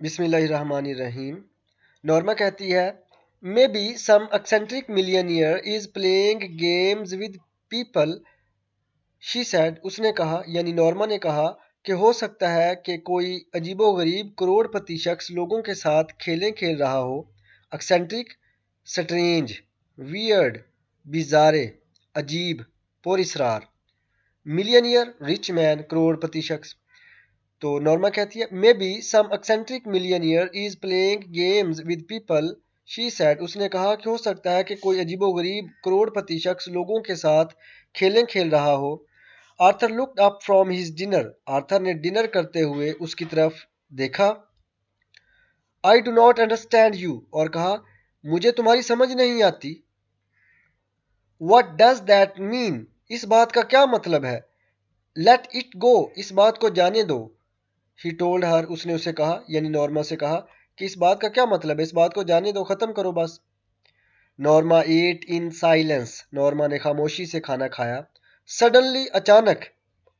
बिस्मिल्लाहिर्रहमानिर्रहीम। नॉर्मा कहती है, may be some eccentric millionaire is playing games with people. She said, उसने कहा यानी नॉर्मा ने कहा कि हो सकता है कि कोई अजीबोगरीब करोड़पति शख्स लोगों के साथ खेलें खेल रहा हो। एक्सेंट्रिक, स्ट्रेंज, वियर्ड, बिजारे, अजीब, पुरस्रार। मिलियनियर, रिच मैन, करोड़पति शख्स। तो नॉर्मा कहती है, may be some eccentric millionaire is playing games with people. She said, उसने कहा कि हो सकता है कि कोई अजीबोगरीब करोड़पति शख्स लोगों के साथ खेलें खेल रहा हो। Arthur looked up from his dinner, Arthur ने डिनर करते हुए उसकी तरफ देखा। I do not understand you, और कहा, मुझे तुम्हारी समझ नहीं आती। व्हाट डज दैट मीन, इस बात का क्या मतलब है। लेट इट गो, इस बात को जाने दो। ही टोल्ड हर, उसने उसे कहा यानी नॉर्मा से कहा कि इस बात का क्या मतलब है, इस बात को जाने दो, खत्म करो बस। Norma ate in silence, Norma ने खामोशी से खाना खाया। सडनली, अचानक।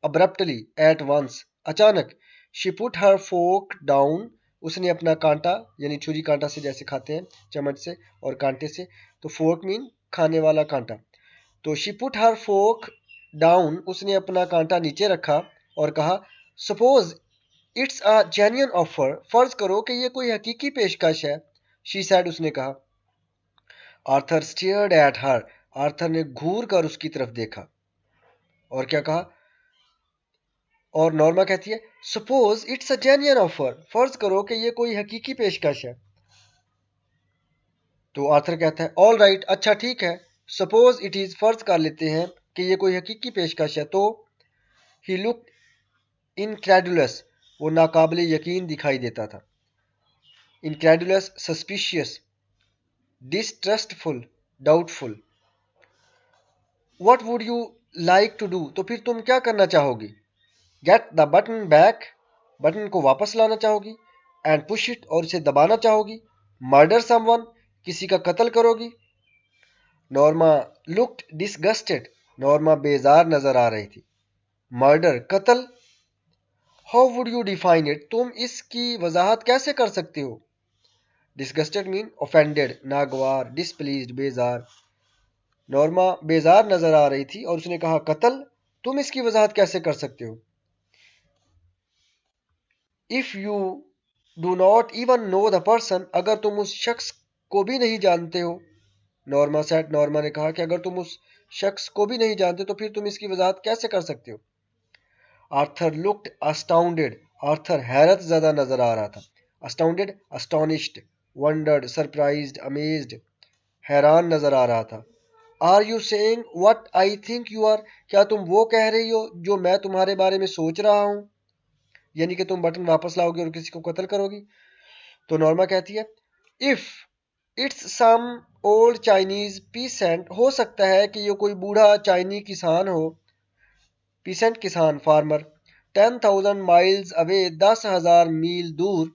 अब्रप्टली, एट वंस, अचानक। She put her fork down, उसने अपना कांटा यानी छुरी कांटा से जैसे खाते हैं चम्मच से और कांटे से, तो फोर्क मीन खाने वाला कांटा। तो she put her fork down, उसने अपना कांटा नीचे रखा और कहा, suppose it's a genuine offer, फर्ज करो कि ये कोई हकीकी पेशकश है। शी सैड, उसने कहा। Arthur stared at her, Arthur ने घूर कर उसकी तरफ देखा और क्या कहा। और नॉर्मा कहती है, suppose it's a genuine offer, फर्ज करो कि ये कोई हकीकी पेशकश है। तो आर्थर कहता है, ऑल राइट, अच्छा ठीक है। सपोज इट इज, फर्ज कर लेते हैं कि ये कोई हकीकी पेशकश है। तो ही लुक इनक्रेडुलस, वो नाकाबिले यकीन दिखाई देता था। Incredulous, suspicious, distrustful, doubtful. What would you like to do, तो फिर तुम क्या करना चाहोगी। Get the button back, button को वापस लाना चाहोगी। एंड पुश इट, और इसे दबाना चाहोगी। मर्डर समवन, किसी का कत्ल करोगी। नॉर्मा लुक्ड डिसगस्टेड, नॉर्मा बेजार नजर आ रही थी। मर्डर, कत्ल। How would you define it, तुम इसकी वजाहत कैसे कर सकते हो। डिसगस्टेड मीन ऑफेंडेड, नागवार, डिसप्लीज्ड, बेजार। नॉर्मा बेजार नजर आ रही थी और उसने कहा, कत्ल, तुम इसकी वजाहत कैसे कर सकते हो। If you do not even know the person, अगर तुम उस शख्स को भी नहीं जानते हो। नॉर्मा सेड, नॉर्मा ने कहा कि अगर तुम उस शख्स को भी नहीं जानते तो फिर तुम इसकी वजाहत कैसे कर सकते हो। आर्थर लुक्ड अस्टाउंडेड, आर्थर हैरत ज़दा नजर आ रहा था। Astounded, astonished, wondered, surprised, amazed, हैरान नजर आ रहा था। Are you saying what I think you are, क्या तुम वो कह रही हो जो मैं तुम्हारे बारे में सोच रहा हूं, यानी कि तुम बटन वापस लाओगी और किसी को कत्ल करोगी। तो नॉर्मा कहती है, if it's some old Chinese peasant, हो सकता है कि ये कोई बूढ़ा चाइनी किसान हो। पीसेंट, किसान, फार्मर। 10,000 माइल्स अवे, 10,000 मील दूर।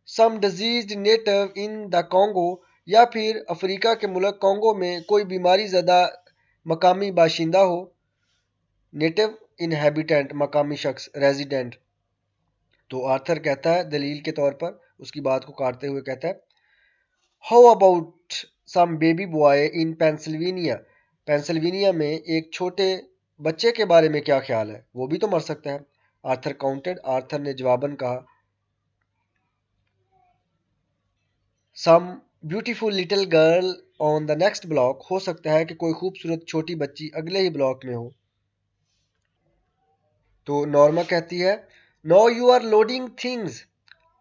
Some diseased native in the Congo, या फिर अफ्रीका के मुल्क कॉन्गो में कोई बीमारी ज़दा मकामी बाशिंदा हो। नेटिव, इनहेबिटेंट, मकामी शख्स, रेजिडेंट। तो आर्थर कहता है दलील के तौर पर, उसकी बात को काटते हुए कहता है, how about some baby boy in Pennsylvania, Pennsylvania में एक छोटे बच्चे के बारे में क्या ख्याल है, वो भी तो मर सकता है। आर्थर काउंटेड, आर्थर ने जवाबन कहा, some beautiful little girl on the next block, हो सकता है कि कोई खूबसूरत छोटी बच्ची अगले ही ब्लॉक में हो। तो नॉर्मा कहती है, no you are loading things,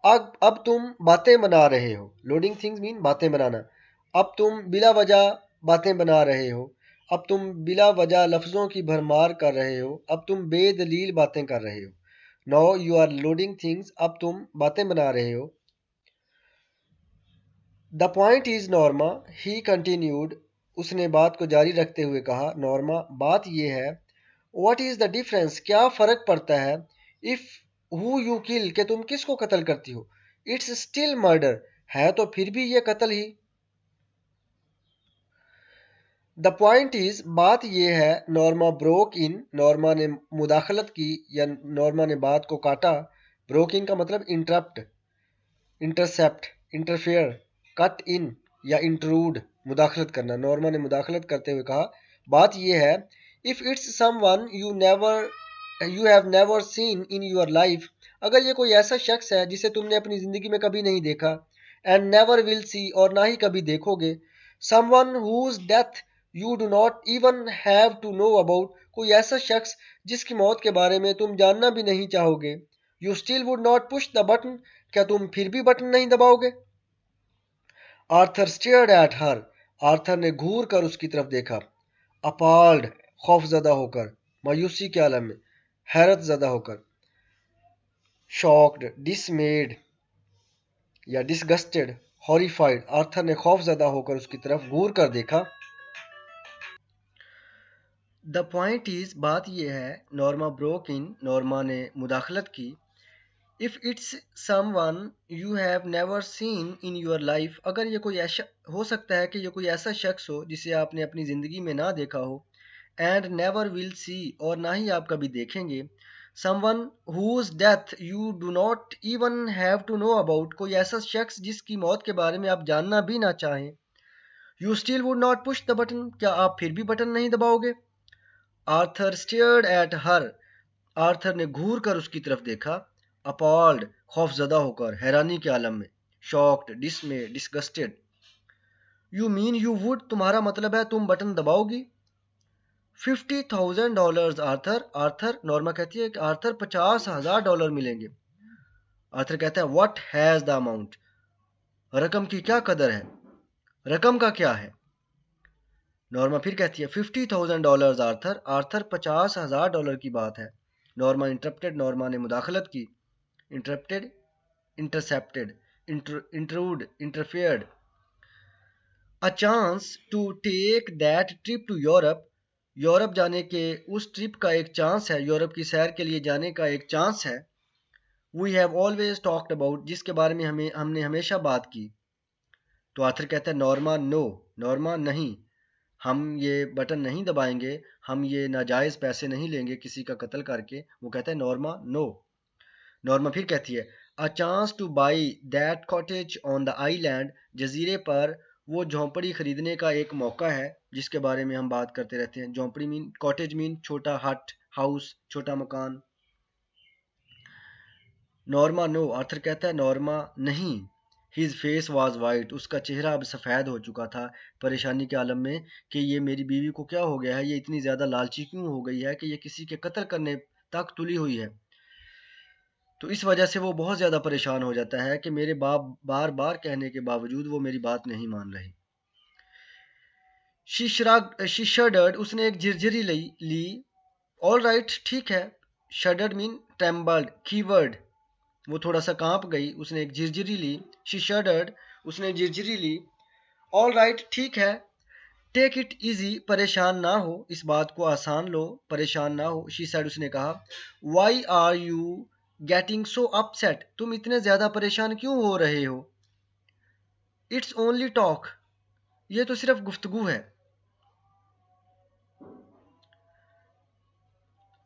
अब तुम बातें बना रहे हो। लोडिंग थिंग्स मीन बातें बनाना। अब तुम बिला वजह बातें बना रहे हो। अब तुम बिला वजह लफ्ज़ों की भरमार कर रहे हो। अब तुम बेदलील बातें कर रहे हो। No you are loading things, अब तुम बातें बना रहे हो। The point is Norma, he continued, उसने बात को जारी रखते हुए कहा, नॉर्मा, बात यह है। व्हाट इज द डिफरेंस, क्या फर्क पड़ता है। इफ हु यू किल, के तुम किसको कत्ल करती हो। इट्स स्टिल मर्डर, है तो फिर भी ये कत्ल ही। द पॉइंट इज, बात यह है। नॉर्मा ब्रोक इन, नॉर्मा ने मुदाखलत की या नॉर्मा ने बात को काटा। ब्रोक इन का मतलब interrupt. Intercept, interfere, cut in या इंट्रूड, मुदाखलत करना। नॉर्मा ने मुदाखलत करते हुए कहा, बात यह है, if it's someone you have never seen in your life, अगर ये कोई ऐसा शख्स है जिसे तुमने अपनी जिंदगी में कभी नहीं देखा, एंड नेवर विल सी, और ना ही कभी देखोगे, someone whose death you do not even have to know about, कोई ऐसा शख्स जिसकी मौत के बारे में तुम जानना भी नहीं चाहोगे, you still would not push the button, क्या तुम फिर भी बटन नहीं दबाओगे? Arthur stared at her, Arthur ने घूर कर उसकी तरफ देखा। अपाल्ड, खौफजदा होकर, मायूसी के आलम में, हैरत ज़दा होकर। शॉक्ड, डिसमेड या डिसगस्टेड, हॉरिफाइड, आर्थर ने खौफजदा होकर उसकी तरफ घूर कर देखा। द पॉइंट इज, बात यह है, नॉर्मा ब्रोक इन, नॉर्मा ने मुदाखलत की, if it's someone you have never seen in your life, अगर ये कोई ऐसा हो सकता है कि ये कोई ऐसा शख्स हो जिसे आपने अपनी ज़िंदगी में ना देखा हो, एंड नेवर विल सी, और ना ही आप कभी देखेंगे, someone whose death you do not even have to know about, कोई ऐसा शख्स जिसकी मौत के बारे में आप जानना भी ना चाहें, you still would not push the button, क्या आप फिर भी बटन नहीं दबाओगे? Arthur stared at her, Arthur ने घूर कर उसकी तरफ देखा। अपॉल्ड, खौफजदा होकर, हैरानी के आलम में। Shocked, डिसमे, disgusted. You mean you would, तुम्हारा मतलब है तुम बटन दबाओगी? $50,000 आर्थर, आर्थर, नॉर्मा कहती है कि आर्थर $50,000 मिलेंगे। आर्थर कहता है, व्हाट हैज द अमाउंट, रकम की क्या कदर है, रकम का क्या है? नॉर्मा फिर कहती है, $50,000 आर्थर, आर्थर $50,000 की बात है। नॉर्मा इंटरप्टेड, नॉर्मा ने मुदाखलत की। Interrupted, intercepted, intrude, interfered. A chance to take that trip to Europe, Europe जाने के उस ट्रिप का एक चांस है, यूरोप की सैर के लिए जाने का एक चांस है। We have always talked about, जिसके बारे में हमने हमेशा बात की। तो आर्थर कहता है, नॉर्मा नो, नॉर्मा नहीं, हम ये बटन नहीं दबाएंगे, हम ये नाजायज़ पैसे नहीं लेंगे किसी का कत्ल करके। वो कहता है, नॉर्मा नो। नॉर्मा फिर कहती है, a chance to buy that cottage on the island, जजीरे पर वो झोंपड़ी खरीदने का एक मौका है, जिसके बारे में हम बात करते रहते हैं। झोंपड़ी मीन, कॉटेज मीन छोटा हट, हाउस, छोटा मकान। नॉर्मा नो, आर्थर कहता है, नॉर्मा नहीं। हिज फेस वॉज वाइट, उसका चेहरा अब सफ़ेद हो चुका था, परेशानी के आलम में कि ये मेरी बीवी को क्या हो गया है, ये इतनी ज़्यादा लालची क्यों हो गई है कि ये किसी के कत्ल करने तक तुली हुई है। तो इस वजह से वो बहुत ज़्यादा परेशान हो जाता है कि मेरे बाप बार बार कहने के बावजूद वो मेरी बात नहीं मान रही। शी शडर्ड, उसने एक झिरझिरी ली। ऑल राइट, ठीक है। शडर्ड मीन ट्रेम्बल्ड, कीवर्ड, वो थोड़ा सा कांप गई, उसने एक झिरझिरी ली। शी शडर्ड, उसने झिरझिरी ली। ऑल राइट, ठीक है। टेक इट इजी, परेशान ना हो, इस बात को आसान लो, परेशान ना हो। शी सेड, उसने कहा, why are you getting so upset, तुम इतने ज्यादा परेशान क्यों हो रहे हो? इट्स ओनली टॉक, ये तो सिर्फ गुफ्तगू है।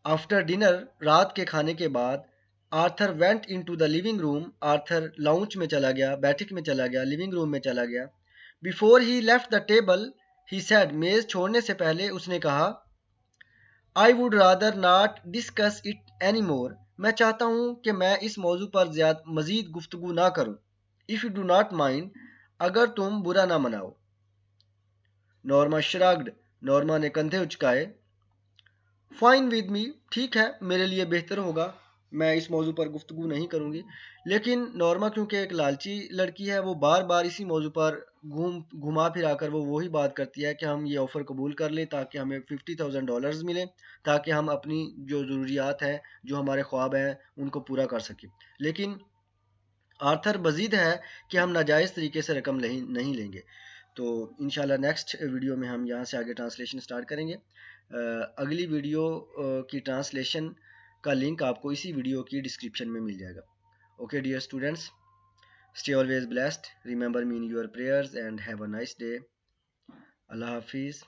आफ्टर डिनर, रात के खाने के बाद, Arthur went into the living room, Arthur lounge में चला गया, बैठक में चला गया, लिविंग रूम में चला गया। Before he left the table, he said, मेज छोड़ने से पहले उसने कहा, I would rather not discuss it any more, मैं चाहता हूँ कि मैं इस मौजू पर मजीद गुफ्तगू ना करूँ। If you do not mind, अगर तुम बुरा ना मनाओ। नॉर्मा श्रग्ड, नॉर्मा ने कंधे उचकाए। फाइन विद मी, ठीक है, मेरे लिए बेहतर होगा, मैं इस मौजू पर गुफ्तगू नहीं करूँगी। लेकिन नॉर्मा क्योंकि एक लालची लड़की है, वो बार बार इसी मौजू पर घुमा फिरा कर वो वही बात करती है कि हम ये ऑफ़र कबूल कर लें ताकि हमें $50,000 मिले, ताकि हम अपनी जो ज़रूरियात हैं, जो हमारे ख्वाब हैं, उनको पूरा कर सकें। लेकिन आर्थर मजीद है कि हम नाजायज़ तरीके से रकम नहीं लेंगे। तो इंशाल्लाह नेक्स्ट वीडियो में हम यहाँ से आगे ट्रांसलेशन स्टार्ट करेंगे। अगली वीडियो की ट्रांसलेशन का लिंक आपको इसी वीडियो की डिस्क्रिप्शन में मिल जाएगा। Okay dear students, stay always blessed, remember me in your prayers and have a nice day. अल्लाह हाफिज़।